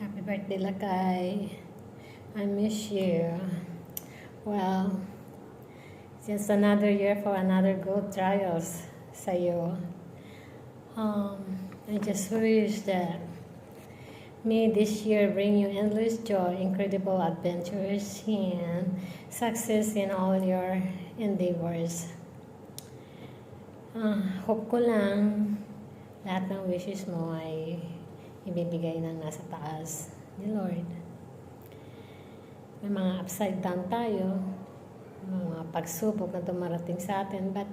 Happy birthday, Lakay. I miss you. Well, it's another year for another good trials sa'yo. I just wish that may this year bring you endless joy, incredible adventures, and success in all your endeavors. Hope ko lang lahat ng wishes mo ay ibibigay ng nasa taas ni Lord. May mga upside down tayo, mga pagsubok na tumarating sa atin, but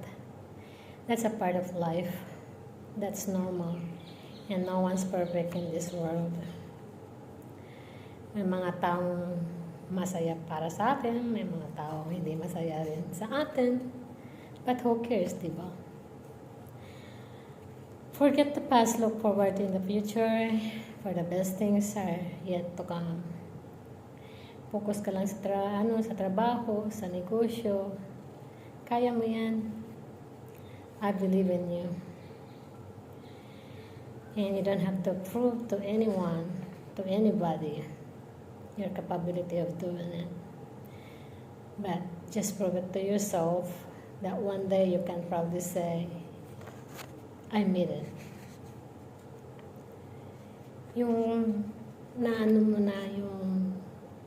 that's a part of life. That's normal. And no one's perfect in this world. May mga taong masaya para sa atin, may mga taong hindi masaya rin sa atin. But who cares, diba? Forget the past, look forward in the future, for the best things are yet to come. Focus ka lang sa trabaho, sa negosyo. Kaya mo yan. I believe in you. And you don't have to prove to anyone, to anybody, your capability of doing it. But just prove it to yourself that one day you can proudly say, I made it. Yung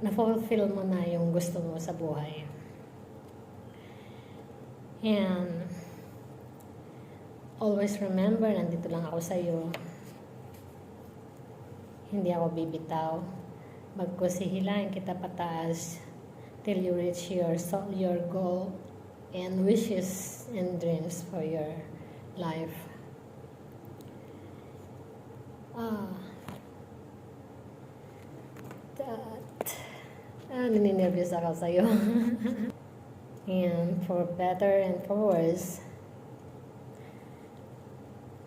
na-fulfill mo na yung gusto mo sa buhay. And always remember, nandito lang ako sa iyo. Hindi ako bibitaw. Bagkus hihilahin kita pataas till you reach your goal and wishes and dreams for your life. Nininervyos ako sa'yo. And for better and for worse,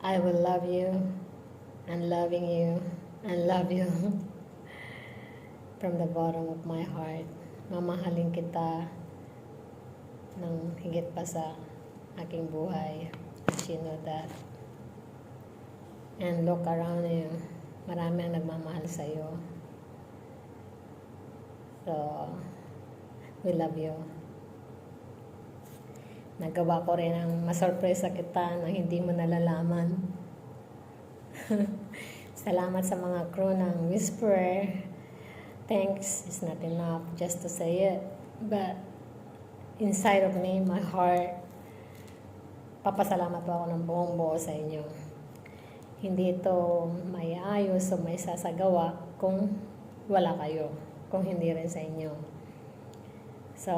I will love you and loving you and love you from the bottom of my heart. Mamahalin kita ng higit pa sa aking buhay. You know that. And look around you. Marami ang nagmamahal sa'yo. So, we love you. Nagawa ko rin ang masurpresa kita na hindi mo nalalaman. Salamat sa mga crew ng Whisperer. Thanks is not enough just to say it. But inside of me, my heart, papasalamat po ako ng buong buo sa inyo. Hindi ito may ayos o may sasagawa kung wala kayo. Kung hindi rin sa inyo. So,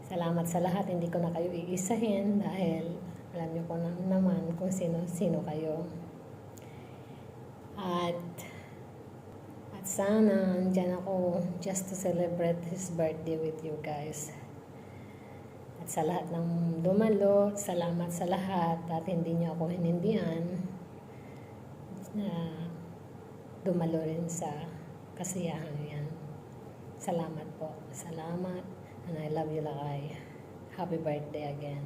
salamat sa lahat. Hindi ko na kayo iisahin dahil alam niyo ko naman kung sino kayo. At sana andyan ako just to celebrate his birthday with you guys. At sa lahat ng dumalo, salamat sa lahat at hindi niyo ako hinindihan na dumalo rin sa kasiyahan yan. Salamat po. Salamat. And I love you, Lakay. Happy birthday again.